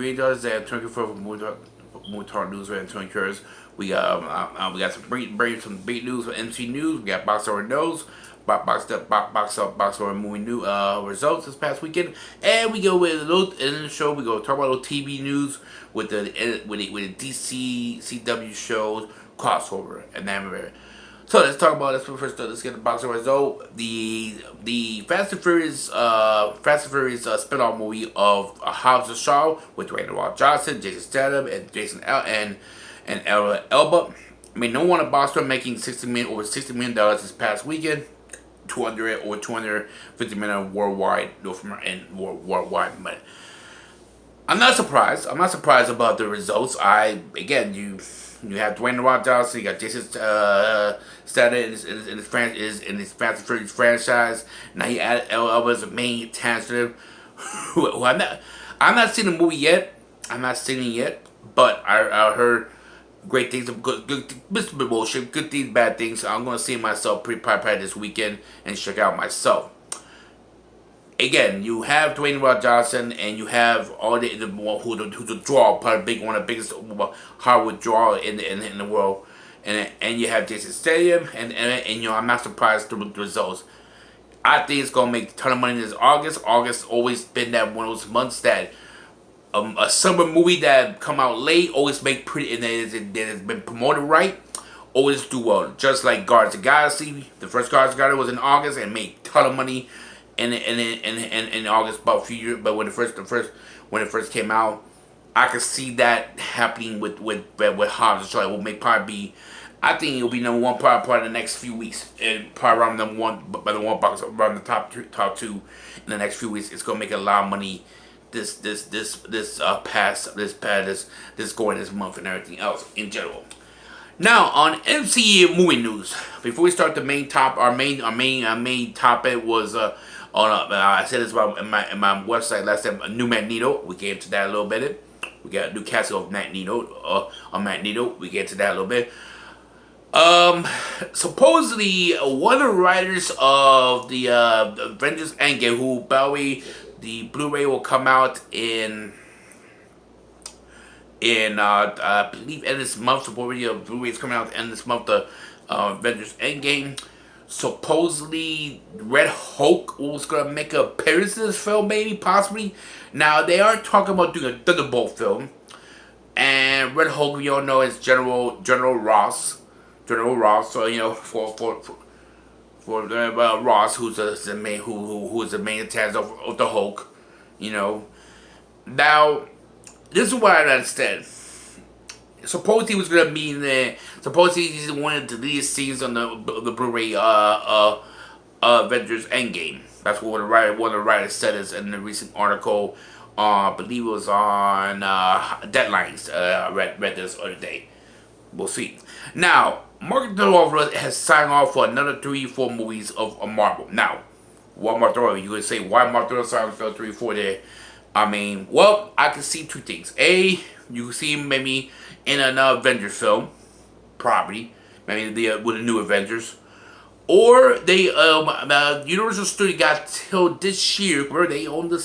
great does that Antonio for Movie Talk News with Antonio Gutierrez. We got some great news for MC News. We got Box Over Nose, Box Over Movie New results this past weekend, and we go with a little in the show. We go talk about a little TV news with the DC CW shows crossover and then. So let's talk about this first. Let's get the box over result. The Fast and Furious spin-off movie of Hobbs and Shaw with Dwayne The Rock Johnson, Jason Statham, and Elba. I mean, no one at Boston making over $60 million this past weekend. Over 250 million worldwide, worldwide. But I'm not surprised. I'm not surprised about the results. You have Dwayne The Rock Johnson, you got Jason Statham in his Fast and Furious franchise. Now he added Elba as a main tangent. Who I'm not seeing the movie yet. I'm not seeing it yet, but I heard great things, good bullshit, good things, bad things. So I'm gonna see it myself probably this weekend and check out myself. Again, you have Dwayne The Rock Johnson, and you have all who's a draw, probably one of the biggest Hollywood draw in the world, and you have Jason Statham, and I'm not surprised with the results. I think it's gonna make a ton of money this August. August always been that one of those months that a summer movie that come out late always make pretty, and that has been promoted right, always do well. Just like Guardians of the Galaxy, the first Guardians of the Galaxy was in August and made a ton of money. In August, about a few years, but when it first came out, I could see that happening with Hobbs and Shaw. It will I think it'll be number one part in the next few weeks, and probably around number one, by the one box around the top two in the next few weeks. It's gonna make a lot of money. This going this month and everything else in general. Now on MCU movie news, before we start the main top, our main topic was I said this about in my website last time. A new Magneto. We get into that a little bit. We got a new casting of Magneto. We get into that a little bit. Supposedly one of the writers of the Avengers Endgame, who by the way, the Blu-ray will come out in I believe end of this month. Supposedly Blu-ray is coming out at the end of this month. The Avengers Endgame. Supposedly Red Hulk was gonna make an appearance in this film, maybe, possibly. Now they are talking about doing a Thunderbolt film, and Red Hulk, we all know, is General Ross. So you know, for Ross, who's the main who is the main antagonist of the Hulk. You know, now this is what I understand. Suppose he was gonna be in there. Suppose he's one of the lead scenes on the Blu-ray Avengers Endgame. That's what one of the writers said is in the recent article. I believe it was on Deadlines. Read this other day. We'll see. Now, Mark Ruffalo has signed off for another 3-4 movies of Marvel. Now, what Mark Ruffalo? You could say why Mark Ruffalo signed for 3-4 there? I mean, well, I can see two things. A, you can see him maybe in another Avengers film, probably, maybe with the new Avengers, or they Universal Studio got till this year where they own the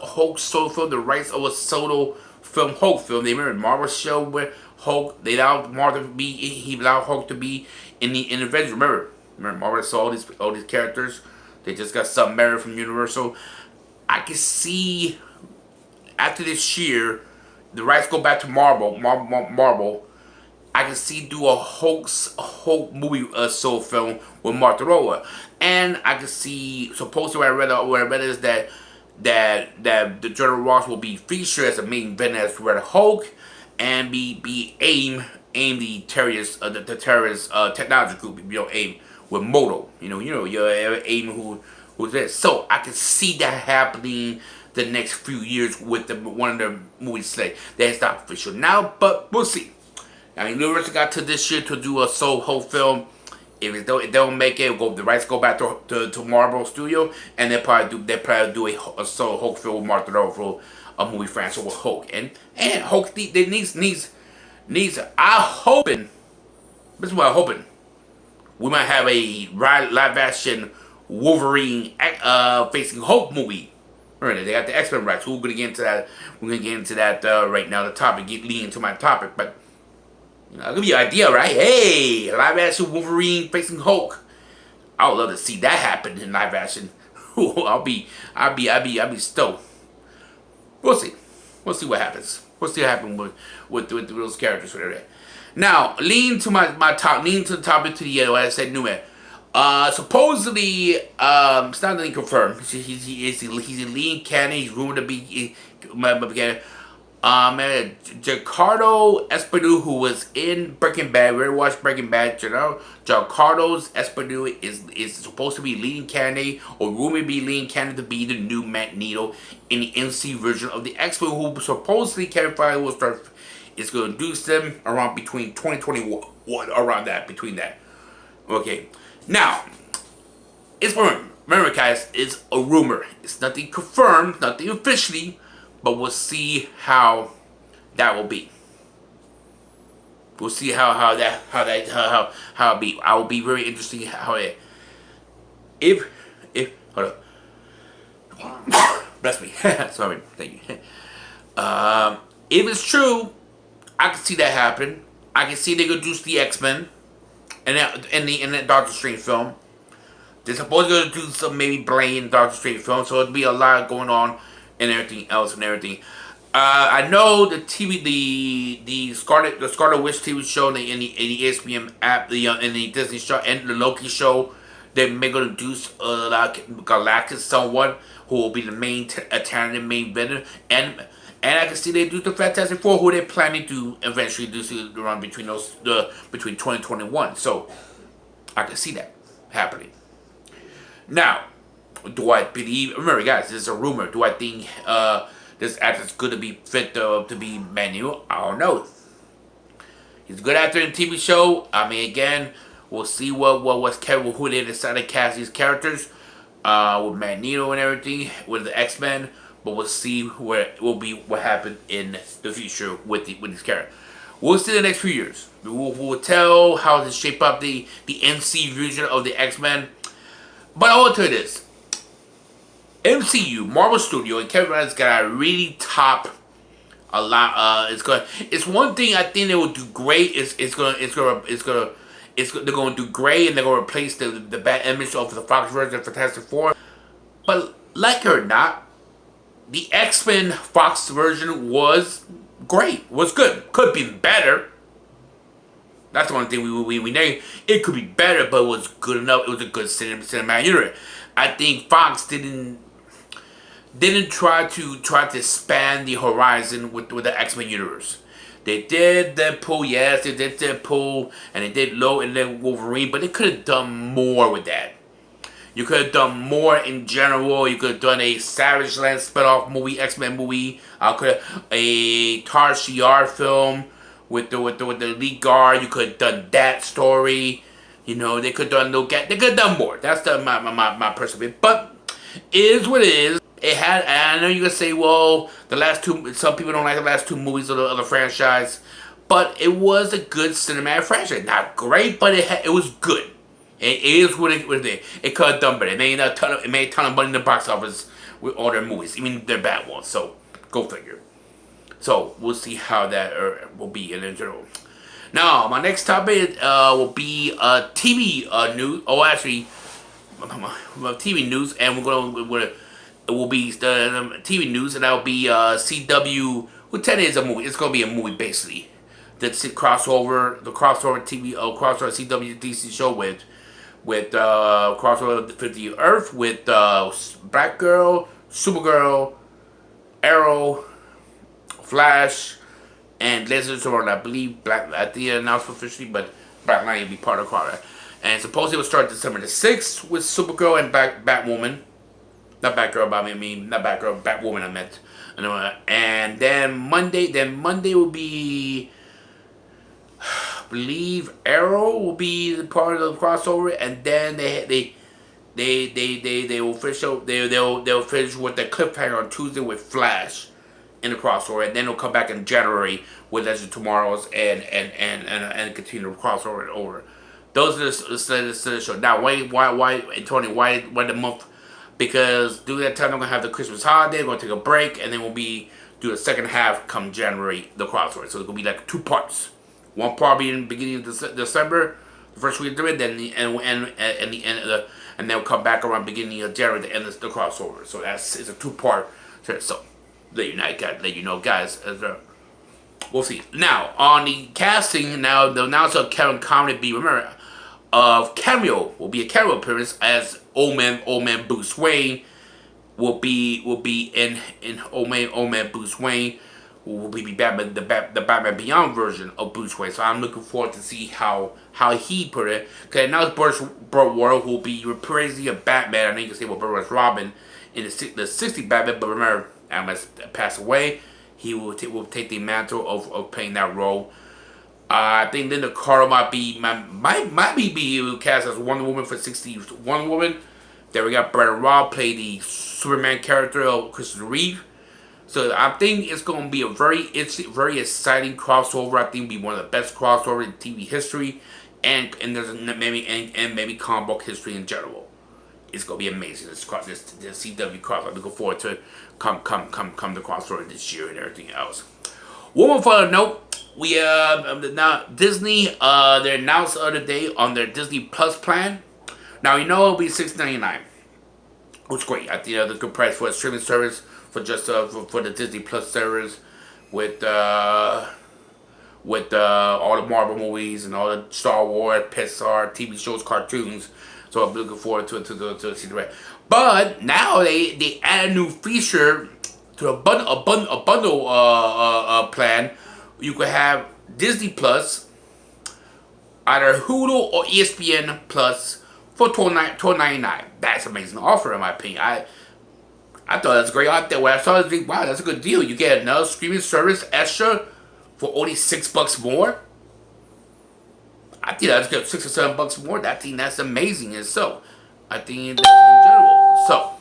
Hulk solo film, the rights of a solo film Hulk film. They remember Marvel show where Hulk, they allowed Marvel to be, he allowed Hulk to be in Avengers. Remember Marvel saw all these characters. They just got submarried from Universal. I can see after this year, the rights go back to Marvel. I can see do a Hulk movie solo film with Mark Ruffalo, and I can see supposedly what I read is that the General Ross will be featured as a main villain as Red Hulk, and be AIM the terrorist technology group, you know, AIM with Moto, you know your AIM who's there. So I can see that happening the next few years with one of the movies today. That's not official now, but we'll see. I mean, Universal got to this year to do a solo Hulk film. If it don't make it, the rights go back to Marvel Studio, and they probably do a solo Hulk film with Mark Ruffalo, a movie franchise with Hulk, and Hulk needs. I'm hoping. This is what I'm hoping. We might have a live action Wolverine facing Hulk movie Remember, they got the X-Men rights. We're gonna get into that. We're gonna get into that right now. The topic, leading into my topic, but I'll give you an idea, right? Hey, live action Wolverine facing Hulk. I would love to see that happen in live action. I'll be stoked. We'll see. We'll see what happens. We'll see what happens with those characters. Whatever. Now, lean to the topic to the what I said new it. Supposedly, it's not really confirmed. He's a lean canon. He's rumored to be Giancarlo Esposito, who was in Breaking Bad. We already watched Breaking Bad. You know, Giancarlo Esposito is supposed to be leading candidate, or rumored to be leading candidate to be the new Magneto in the MC version of the X-Men, who supposedly Kevin Feige will start. It's going to introduce them around between 2021, around that, between that. Okay, now it's remember, guys, it's a rumor. It's nothing confirmed, nothing officially. But we'll see how that will be. We'll see how it'll be. I will be very interesting how it. If hold up. Bless me. Sorry. Thank you. If it's true, I can see that happen. I can see they gonna do the X-Men and the Doctor Strange film. They're supposed to do some maybe Blaine Doctor Strange film, so it'll be a lot going on. And everything else and everything. I know the TV, the Scarlet Witch TV show in the ESPN app, in the Disney show and the Loki show, they're gonna do Galactus, someone who will be the main talented main villain, and I can see they do the Fantastic Four, who they're planning to eventually do around between 2021. So I can see that happening. Now, do I believe? Remember, guys, this is a rumor. Do I think this actor's good to be fit to be Magneto? I don't know. He's a good actor in TV show. I mean, again, we'll see who they decide to cast these characters with Magneto and everything with the X-Men. But we'll see what happened in the future with this character. We'll see the next few years. We'll tell how to shape up the MC version of the X-Men. But I will tell you this. MCU, Marvel Studio, and Kevin Feige's got a really top a lot. It's one thing I think they will do great. They're going to do great, and they're going to replace the bad image of the Fox version of Fantastic Four. But like it or not, the X-Men Fox version was great. Was good. Could be better. That's the one thing we know. It could be better, but it was good enough. It was a good cinematic universe. I think Fox didn't try to expand the horizon with the X-Men universe. They did Deadpool, yes, they did Deadpool, and they did Low and then Wolverine, but they could have done more with that. You could have done more in general. You could have done a Savage Land spin-off movie, X-Men movie. A Tar Shiar film with the Elite Guard. You could have done that story. You know, they could have done they could have done more. That's my personal opinion. But it is what it is. It had, and I know you're gonna say, well, the last two. Some people don't like the last two movies of the franchise, but it was a good cinematic franchise. Not great, but it was good. It is what it is. It could have done better. It made a ton of money in the box office with all their movies, even their bad ones. So go figure. So we'll see how that will be in general. Now my next topic will be TV news. Oh, actually, TV news, and it will be the TV news, and that will be CW. Well, 10 is a movie. It's gonna be a movie basically. That's the crossover TV, crossover CW DC show with crossover 50 Earth with Batgirl, Supergirl, Arrow, Flash, and Legends of, I believe, I think announced officially, but Black Lightning will be part of Crowder. And supposedly it will start December the 6th with Supergirl and Batwoman. Not Batgirl, but I mean, not Batgirl, Batwoman I meant. And then Monday will be, I believe, Arrow will be the part of the crossover, and then they will finish they'll finish with the cliffhanger on Tuesday with Flash in the crossover, and then they'll come back in January with Legend Tomorrow's and continue the crossover over. Those are the show. Now, why Antonio? Why the month because during that time I'm gonna have the Christmas holiday. We're gonna take a break, and then we'll be do the second half come January, the crossover. So it's gonna be like 2 parts. One part being in the beginning of December, the first week of it, then the and the end of the, and then we'll come back around beginning of January to end the crossover. So it's a 2-part. So let you know, guys. We'll see. Now on the casting, now the announcer Kevin Conley be remember of cameo will be a cameo appearance as old man Bruce Wayne will be in old man Bruce Wayne will be Batman the Batman Beyond version of Bruce Wayne. So I'm looking forward to see how he put it. Because now it's Burt Ward who will be reprising a Batman. I know you can say what Burt was Robin in the 60 Batman, but remember Adam has passed away. He will take the mantle of playing that role. I think Linda Carter might be cast as Wonder Woman for 60 Wonder Woman. Then we got Brandon Robb play the Superman character of Christopher Reeve. So I think it's going to be a very exciting crossover. I think it'll be one of the best crossovers in TV history, and there's maybe comic book history in general. It's going to be amazing. This CW crossover. I'm looking forward to come the crossover this year and everything else. One more final note. We now Disney they announced the other day on their Disney Plus plan. Now you know it'll be $6.99, which is great. I think that's a good price for a streaming service for just for the Disney Plus service with all the Marvel movies and all the Star Wars, Pixar, TV shows, cartoons. So I'm looking forward to see the rest. But now they add a new feature to a bundle plan. You could have Disney Plus, either Hulu or ESPN Plus for $12.99. That's an amazing offer in my opinion. I thought that's great out there. When I saw this, wow, that's a good deal. You get another streaming service extra for only $6 more. I think that's good, $6 or $7 more. I think that's amazing. And so, I think that's in general. So,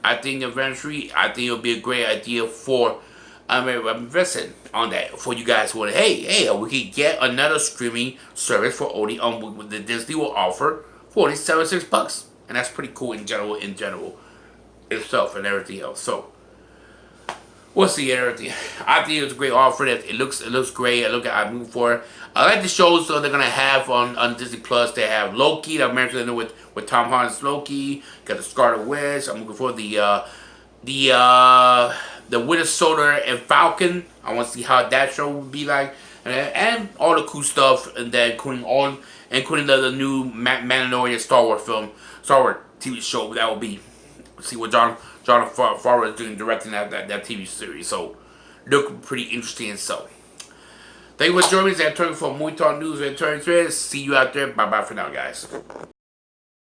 I think eventually, it'll be a great idea for. I'm invested on that for you guys who want. Hey, we can get another streaming service for only the Disney will offer for only $6, and that's pretty cool in general itself and everything else. So we'll see everything. I think it's a great offer. It looks great. I'm moving forward. I like the shows they're gonna have on Disney Plus. They have Loki. I'm mentioning with Tom Holland's Loki. Got the Scarlet Witch. I'm looking for the Winter Soldier and Falcon. I want to see how that show will be like, and all the cool stuff, and then including the new Mandalorian Star Wars TV show that will be. See what John Favreau is doing directing that TV series. So look pretty interesting. So thank you for joining me. Antonio for Movie Talk News and Antonio Gutierrez. See you out there. Bye for now, guys.